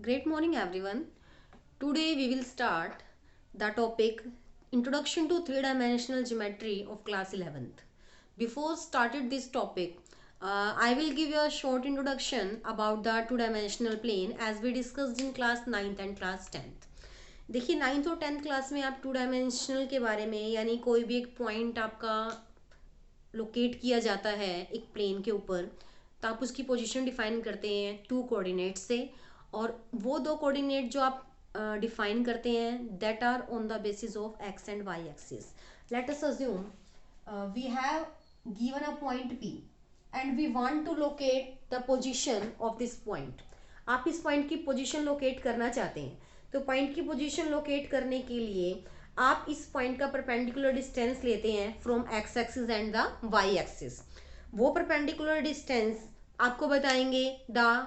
Great morning, everyone. Today we will start the topic Introduction to Three-Dimensional Geometry of Class 11th. Before started this topic, I will give you a short introduction about the two-dimensional plane as we discussed in class 9th and class 10th. देखिए 9th और 10th class में आप two dimensional के बारे में यानी कोई भी एक पॉइंट आपका लोकेट किया जाता है एक प्लेन के ऊपर, तो आप उसकी पोजीशन डिफाइन करते हैं टू कोऑर्डिनेट से। और वो दो कोऑर्डिनेट जो आप डिफाइन करते हैं that are on the basis of x and y axis. Let us assume we have given a point P and we want to locate the position of this point. आप इस point की position locate करना चाहते हैं, तो point की position locate करने के लिए आप इस पॉइंट का परपेंडिकुलर डिस्टेंस लेते हैं from x axis and the Y axis. वो परपेंडिकुलर डिस्टेंस आपको बताएंगे the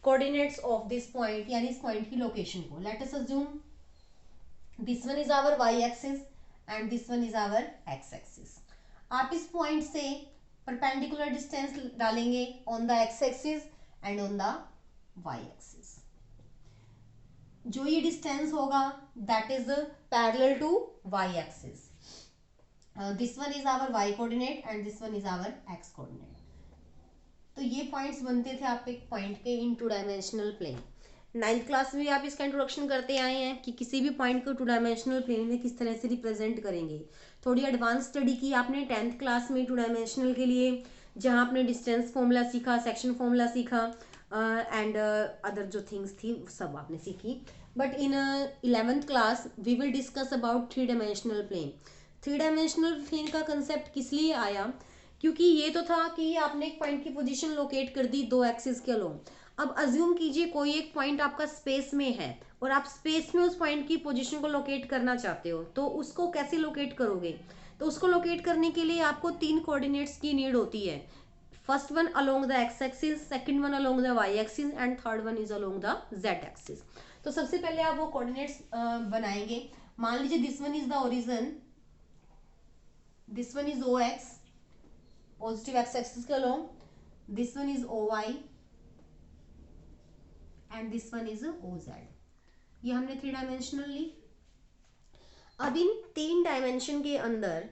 coordinates of this point यानी इस पॉइंट की लोकेशन को। Let us assume this one is our y axis and this one is our x axis. आप इस point से परपेंडिकुलर डिस्टेंस डालेंगे on the x axis and on the Y axis. जो ये डिस्टेंस होगा that is parallel to y axis. This one is our Y coordinate and this one is our X coordinate. तो ये points बनते थे आपके point के in two dimensional plane. 9th class में आप इसका इंट्रोडक्शन करते आए हैं कि किसी भी पॉइंट को टू डायमेंशनल प्लेन में किस तरह से रिप्रेजेंट करेंगे। थोड़ी एडवांस स्टडी की आपने 10th क्लास में टू डायमेंशनल के लिए, जहां आपने डिस्टेंस फॉर्मूला सीखा, सेक्शन फॉर्मूला सीखा एंड अदर जो थिंग्स थी सब आपने सीखी। But in 11th class we will discuss about three dimensional plane. Three dimensional plane का कंसेप्ट किस लिए आया, क्योंकि ये तो था कि आपने एक पॉइंट की पोजीशन लोकेट कर दी दो एक्सिस के अलोंग। अब अज्यूम कीजिए कोई एक पॉइंट आपका स्पेस में है और आप स्पेस में उस पॉइंट की पोजीशन को लोकेट करना चाहते हो, तो उसको कैसे लोकेट करोगे। तो उसको लोकेट करने के लिए आपको तीन कोऑर्डिनेट्स की नीड होती है। First one along the x axis, second one along the Y axis and third one is along the Z axis. तो सबसे पहले आप वो कोऑर्डिनेट्स बनाएंगे। मान लीजिए this one is the origin, this one is O X positive X axis के along, this one is O Y and this one is O Z. ये हमने थ्री डायमेंशनल ली। अब इन तीन डायमेंशन के अंदर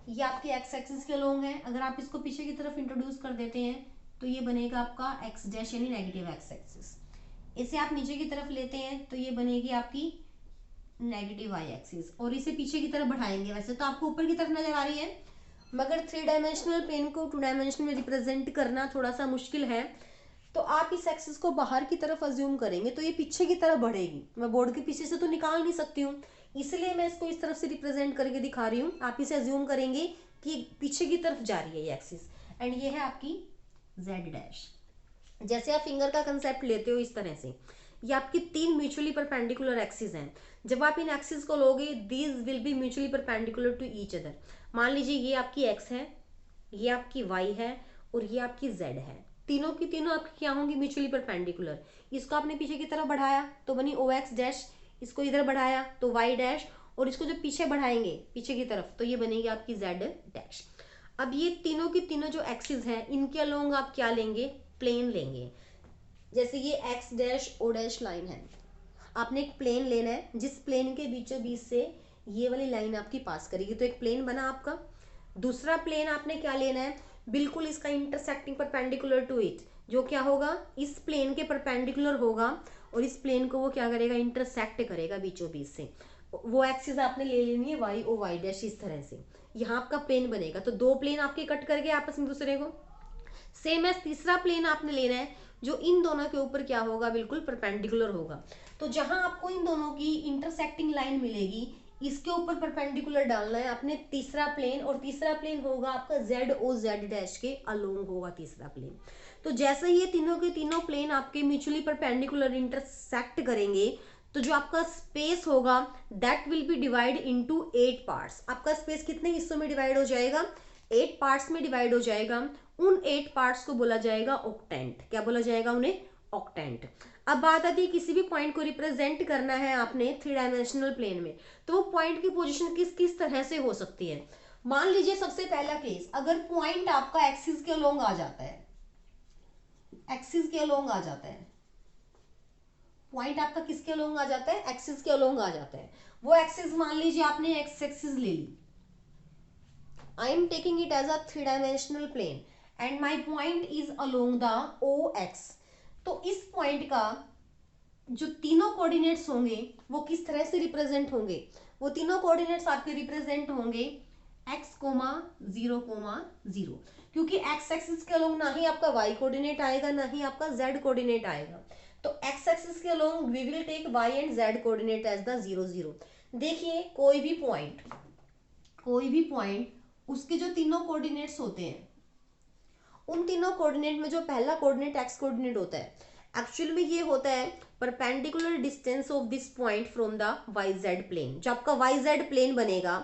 ये आपके एक्स एक्सिस के अलोंग है। अगर आप इसको पीछे की तरफ इंट्रोड्यूस कर देते हैं तो ये बनेगा आपका एक्स डैश यानी नेगेटिव एक्स एक्सिस। इसे आप नीचे की तरफ लेते हैं तो ये बनेगी आपकी नेगेटिव वाई एक्सिस, और इसे पीछे की तरफ बढ़ाएंगे। वैसे तो आपको ऊपर की तरफ नजर आ रही है, मगर थ्री डायमेंशनल प्लेन को टू डायमेंशन में रिप्रेजेंट करना थोड़ा सा मुश्किल है। तो आप इस एक्सिस को बाहर की तरफ अज्यूम करेंगे तो ये पीछे की तरफ बढ़ेगी। मैं बोर्ड के पीछे से तो निकाल नहीं सकती हूँ, इसलिए मैं इसको इस तरफ से रिप्रेजेंट करके दिखा रही हूँ। आप इसे अज्यूम करेंगे कि पीछे की तरफ जा रही है ये एक्सिस, एंड ये है आपकी जेड डैश। जैसे आप फिंगर का कंसेप्ट लेते हो इस तरह से, ये आपकी तीन म्यूचुअली परपेंडिकुलर एक्सिस हैं। जब आप इन एक्सिस को लोगे these will be mutually perpendicular to each other. मान लीजिए ये आपकी एक्स है, ये आपकी वाई है और ये आपकी जेड है। तीनों की तीनों आपकी क्या होंगी, म्यूचुअली परपेंडिकुलर। इसको आपने पीछे की तरफ बढ़ाया तो बनी ओ एक्स डैश, इसको इधर बढ़ाया तो वाई डैश, और इसको जब पीछे बढ़ाएंगे पीछे की तरफ तो ये बनेगी आपकी जेड डैश। अब ये तीनों की तीनों जो एक्सिस हैं इनके अलोंग आप क्या लेंगे, प्लेन लेंगे। जैसे ये x dash O dash line है, आपने एक प्लेन लेना है जिस प्लेन के बीचों बीच से ये वाली लाइन आपकी पास करेगी, तो एक प्लेन बना आपका। दूसरा प्लेन आपने क्या लेना है, बिल्कुल इसका इंटरसेक्टिंग परपेंडिकुलर टू इट, जो क्या होगा इस प्लेन के परपेंडिकुलर होगा, और इस प्लेन को वो क्या करेगा, इंटरसेक्ट करेगा बीचों बीच से। वो एक्सिस आपने ले लेनी है वाई ओ वाई डैश इस तरह से, यहाँ आपका प्लेन बनेगा। तो दो प्लेन आपके कट करके आपस में दूसरे को। सेम एज तीसरा प्लेन आपने लेना है जो इन दोनों के ऊपर क्या होगा, बिल्कुल परपेंडिकुलर होगा। तो जहां आपको इन दोनों की इंटरसेक्टिंग लाइन मिलेगी इसके ऊपर परपेंडिकुलर डालना है आपने तीसरा प्लेन, और तीसरा प्लेन होगा आपका जेड ओ जेड डैश के अलोंग होगा तीसरा प्लेन। तो जैसे ये तीनों के तीनों प्लेन आपके म्यूचुअली परपेंडिकुलर इंटरसेक्ट करेंगे तो जो आपका स्पेस होगा that will be divide into 8 parts. आपका स्पेस कितने हिस्सों में डिवाइड हो जाएगा, 8 पार्ट्स में डिवाइड हो जाएगा। उन 8 पार्ट्स को बोला जाएगा ऑक्टेंट। क्या बोला जाएगा उन्हें, ऑक्टेंट। अब बात आती है किसी भी पॉइंट को रिप्रेजेंट करना है आपने थ्री डायमेंशनल प्लेन में, तो वो पॉइंट की पोजीशन किस किस तरह से हो सकती है। मान लीजिए सबसे पहला केस, अगर पॉइंट आपका एक्सिस के अलोंग आ जाता है, एक्सिस के अलोंग आ जाता है, पॉइंट आपका किसके अलोंग आ जाता है, एक्सिस के अलोंग आ जाता है। वो एक्सिस मान लीजिए आपने एक्स एक्सिस ले ली, I am taking it as a 3 dimensional plane and my point is along the O X. तो इस पॉइंट का जो तीनों कोऑर्डिनेट्स होंगे वो किस तरह से रिप्रेजेंट होंगे, वो तीनों कोऑर्डिनेट्स आपके रिप्रेजेंट होंगे x, 0, 0, क्योंकि x एक्सिस के अलोंग ना ही आपका y कोऑर्डिनेट आएगा ना ही आपका z कोऑर्डिनेट आएगा। तो x एक्सिस के along we will take y and z coordinate as the 0, 0। देखिए कोई भी पॉइंट उसके जो तीनों कोऑर्डिनेट्स होते हैं, उन तीनों कोऑर्डिनेट में जो पहला कोऑर्डिनेट x कोऑर्डिनेट होता है, एक्चुअल में ये होता है perpendicular distance of this point from the y z plane. जो आपका वाई जेड प्लेन बनेगा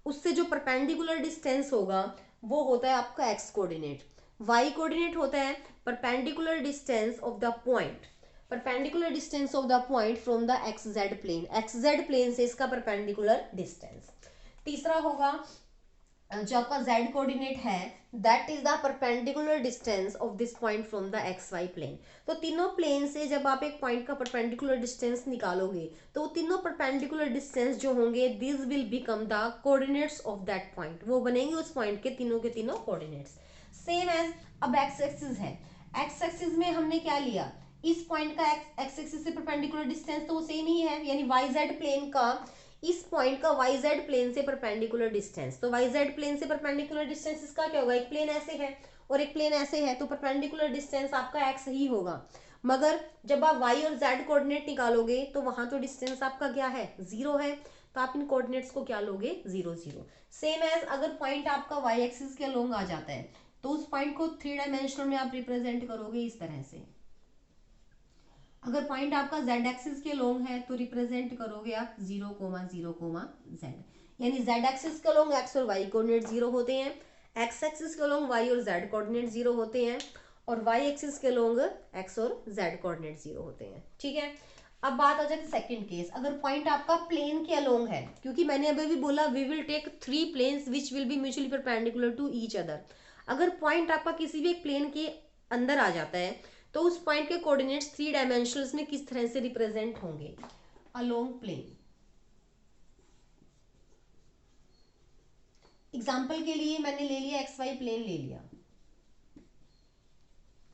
उससे जो परपेंडिकुलर डिस्टेंस होगा वो होता है आपका एक्स कोऑर्डिनेट। वाई कोऑर्डिनेट होता है perpendicular distance of the point, perpendicular distance of the point from the x z plane, x z plane से इसका परपेंडिकुलर डिस्टेंस। तीसरा होगा जो आपका z कोऑर्डिनेट है, that is the perpendicular distance of this point from the x y plane. तो तीनों plane से जब आप एक पॉइंट का परपेंडिकुलर डिस्टेंस निकालोगे तो वो तीनों परपेंडिकुलर डिस्टेंस जो होंगे this will become the coordinates of that point, वो बनेंगे उस पॉइंट के तीनों कोऑर्डिनेट्स। सेम एज अब एक्स एक्सिस है, एक्स एक्सिस में हमने क्या लिया, इस पॉइंट का एक्स एक्सिस से परपेंडिकुलर डिस्टेंस तो वो सेम ही है, यानी वाई जेड प्लेन का इस पॉइंट का वाई जेड प्लेन से परपेंडिकुलर डिस्टेंस। तो वाई जेड प्लेन से परपेंडिकुलर डिस्टेंस इसका क्या होगा, एक प्लेन ऐसे है और एक प्लेन ऐसे है, तो परपेंडिकुलर डिस्टेंस आपका एक्स ही होगा। मगर जब आप वाई और जेड कोऑर्डिनेट निकालोगे तो वहां तो डिस्टेंस आपका क्या है, 0 है, तो आप इन कोऑर्डिनेट्स को क्या लोगे, 0, 0। सेम एज अगर पॉइंट आपका वाई एक्सिस के अलोंग आ जाता है तो उस पॉइंट को 3 डायमेंशनल में आप रिप्रेजेंट करोगे इस तरह से। अगर पॉइंट आपका z एक्सिस के लोंग है तो रिप्रेजेंट करोगे आप 0, 0, z, यानी z एक्सिस के लोंग x और y कोऑर्डिनेट 0 होते हैं, x एक्सिस के लोंग y और z कोऑर्डिनेट 0 होते हैं, और y एक्सिस के लोंग x और z कोऑर्डिनेट 0 होते हैं। ठीक है, अब बात आ जाती है सेकंड केस, अगर पॉइंट आपका प्लेन के अलोंग है, क्योंकि मैंने अभी भी बोला we will take 3 planes which will be mutually perpendicular to each other. अगर पॉइंट आपका किसी भी एक प्लेन के अंदर आ जाता है तो उस पॉइंट के कोऑर्डिनेट्स 3 डायमेंशनल्स में किस तरह से रिप्रेजेंट होंगे, अलोंग प्लेन। एग्जाम्पल के लिए मैंने ले लिया एक्स वाई प्लेन ले लिया,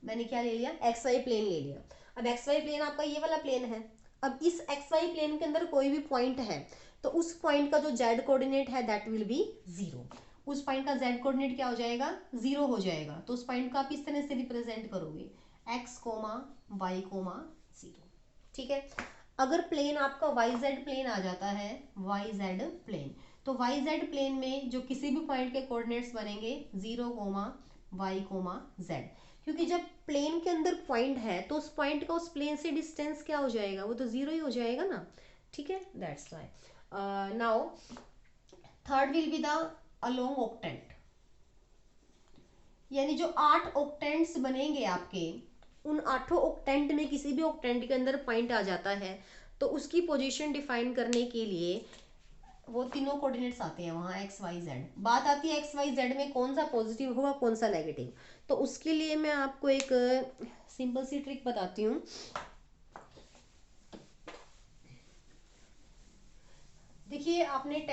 मैंने क्या ले लिया, एक्स वाई प्लेन ले लिया। अब एक्स वाई प्लेन आपका ये वाला प्लेन है, अब इस एक्स वाई प्लेन के अंदर कोई भी पॉइंट है तो उस पॉइंट का जो जेड कोऑर्डिनेट है दैट विल बी 0, उस पॉइंट का जेड कोऑर्डिनेट क्या हो जाएगा, 0 हो जाएगा। तो उस पॉइंट को आप इस तरह से रिप्रेजेंट करोगे x, y, 0। ठीक है, अगर प्लेन आपका वाई जेड प्लेन आ जाता है, वाई जेड प्लेन, तो वाई जेड प्लेन में जो किसी भी पॉइंट के कोऑर्डिनेट्स बनेंगे 0, y, z, क्योंकि जब प्लेन के अंदर पॉइंट है तो उस पॉइंट का उस प्लेन से डिस्टेंस क्या हो जाएगा, वो तो 0 ही हो जाएगा ना। ठीक है, that's why now third will be the along octant, यानी जो 8 ऑक्टेंट्स बनेंगे आपके, उन 8 ऑक्टेंट में किसी भी ऑक्टेंट के अंदर पॉइंट आ जाता है तो उसकी पोजीशन डिफाइन करने के लिए वो तीनों कोऑर्डिनेट्स आते हैं वहाँ एक्स वाई जेड। बात आती है एक्स वाई जेड में कौन सा पॉजिटिव होगा कौन सा नेगेटिव, तो उसके लिए मैं आपको एक सिंपल सी ट्रिक बताती हूँ। देखिए आपने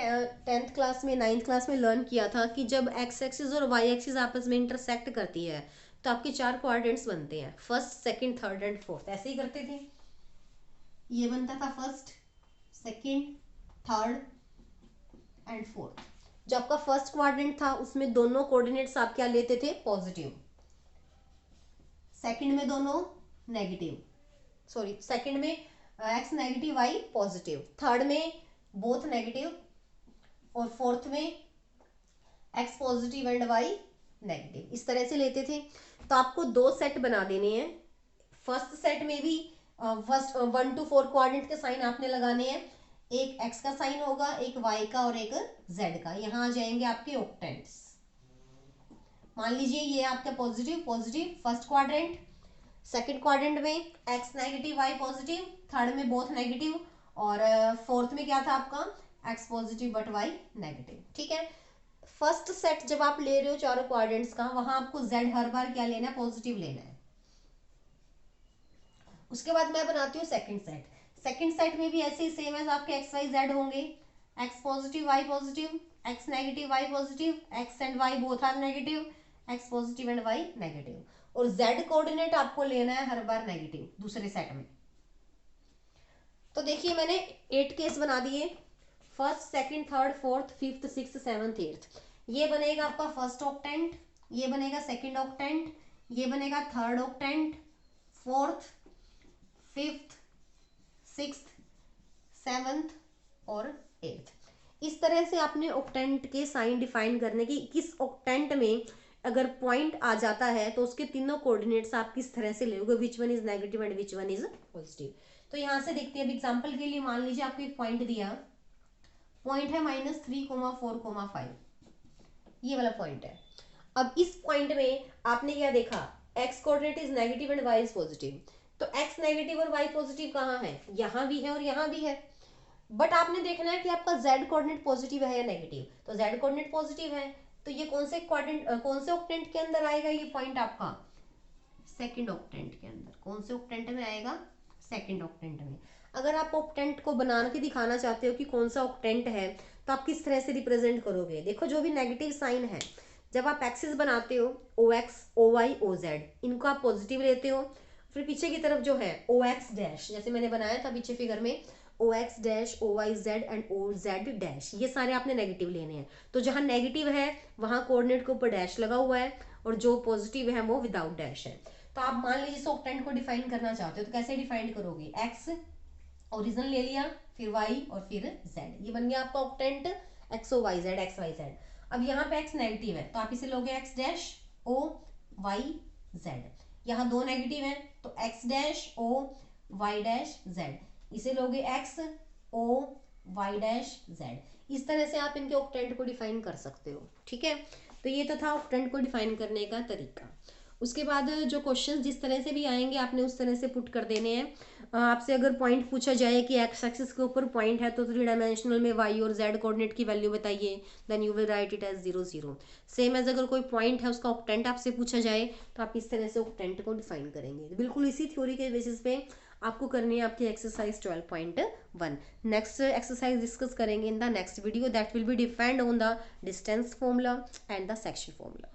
10th क्लास में 9th क्लास में लर्न किया था कि जब एक्स एक्सिस और वाई एक्सिस आपस में इंटरसेक्ट करती है तो आपके 4 कोऑर्डिनेट्स बनते हैं, first, second, third and fourth, ऐसे ही करते थे। ये बनता था first, second, third and fourth. जो आपका फर्स्ट क्वाड्रेंट था उसमें दोनों कोऑर्डिनेट्स आप क्या लेते थे, पॉजिटिव, सेकंड में दोनों नेगेटिव, सॉरी सेकंड में x negative Y positive, third में बोथ नेगेटिव, और फोर्थ में x positive and y negative, इस तरह से लेते थे। तो आपको 2 सेट बना देने हैं, फर्स्ट सेट में भी फर्स्ट 1 to 4 कोऑर्डिनेट के साइन आपने लगाने हैं, एक एक्स का साइन होगा, एक वाई का और एक जेड का। यहाँ आ जाएंगे आपके ऑक्टेंट्स, मान लीजिए ये आपका positive positive first quadrant, second quadrant में x negative Y positive, third में बोथ नेगेटिव, और फोर्थ में क्या था आपका X positive but Y negative. ठीक है, फर्स्ट सेट जब आप ले रहे हो चारों क्वाड्रेंट्स का, वहां आपको जेड हर बार क्या लेना है, पॉजिटिव लेना है। उसके बाद मैं बनाती हूँ सेकंड सेट। सेकंड सेट में भी ऐसे ही सेम एज आपके एक्स वाई जेड होंगे, x positive y positive, x negative Y positive, x and y both are negative, x positive and y negative, और जेड कोऑर्डिनेट आपको लेना है हर बार नेगेटिव दूसरे सेट में। तो देखिए मैंने 8 केस बना दिए, first second third fourth fifth six seventh eighth. ये बनेगा आपका फर्स्ट ऑक्टेंट, ये बनेगा सेकंड ऑक्टेंट, ये बनेगा third octant, fourth fifth sixth seventh और एट्थ। इस तरह से आपने ऑक्टेंट के साइन डिफाइन करने की, किस ऑक्टेंट में अगर पॉइंट आ जाता है तो उसके तीनों कोऑर्डिनेट्स आप किस तरह से लोगे, which one is negative and which one is positive. तो यहां से देखते हैं, एग्जांपल के लिए मान लीजिए आपको एक पॉइंट दिया, पॉइंट है -3,4,5, ये वाला पॉइंट है। अब इस पॉइंट में आपने क्या देखा, x coordinate is negative and y is positive, तो एक्स नेगेटिव और वाई पॉजिटिव कहाँ है, यहाँ भी है और यहाँ भी है। बट आपने देखना है कि आपका जेड कोऑर्डिनेट पॉजिटिव है या नेगेटिव, तो जेड कोऑर्डिनेट पॉजिटिव है, तो ये कौन से ऑक्टेंट के अंदर आएगा, ये पॉइंट आपका सेकंड ऑक्टेंट के अंदर। कौन से ऑक्टेंट में आएगा, सेकंड ऑक्टेंट में। अगर आप ऑक्टेंट को बना के दिखाना चाहते हो कि कौन सा ऑक्टेंट है, तो आप किस तरह से रिप्रेजेंट करोगे, देखो जो भी नेगेटिव साइन है, जब आप एक्सिस बनाते हो O X O Y O Z, इनको आप पॉजिटिव लेते हो, फिर पीछे की तरफ जो है ओ एक्स डैश, जैसे मैंने बनाया था पीछे फिगर में, O X dash O Y Z and O Z dash, ये सारे आपने नेगेटिव लेने हैं। तो जहां नेगेटिव है वहां कोऑर्डिनेट के ऊपर डैश लगा हुआ है, और जो पॉजिटिव है वो विदाउट डैश है। तो आप मान लीजिए इस ऑक्टेंट को डिफाइन करना चाहते हो, तो कैसे डिफाइन करोगे, एक्स ओरिजिनल ले लिया, फिर वाई और फिर जेड, ये बन गया आपका octant x O Y z, x y z. अब यहाँ पे एक्स नेगेटिव है तो आप इसे लोगे x dash O Y z, यहाँ दो नेगेटिव है तो x dash O y dash z, इसे लोगे x O y dash z. इस तरह से आप इनके ऑक्टेंट को डिफाइन कर सकते हो, ठीक है। तो ये तो था ऑक्टेंट को डिफाइन करने का तरीका। उसके बाद जो क्वेश्चन जिस तरह से भी आएंगे आपने उस तरह से पुट कर देने हैं। आपसे अगर पॉइंट पूछा जाए कि एक्स एक्सिस के ऊपर पॉइंट है तो 3 डायमेंशनल में वाई और जेड कोऑर्डिनेट की वैल्यू बताइए, then you will write it as 0 0। Same as अगर कोई पॉइंट है उसका ऑक्टेंट आपसे पूछा जाए तो आप इस तरह से ऑक्टेंट को डिफाइन करेंगे। बिल्कुल इसी थ्योरी के बेसिस पे आपको करनी है आपकी एक्सरसाइज 12.1। नेक्स्ट एक्सरसाइज डिस्कस करेंगे in the next video, that will be depend on the distance formula and the section formula.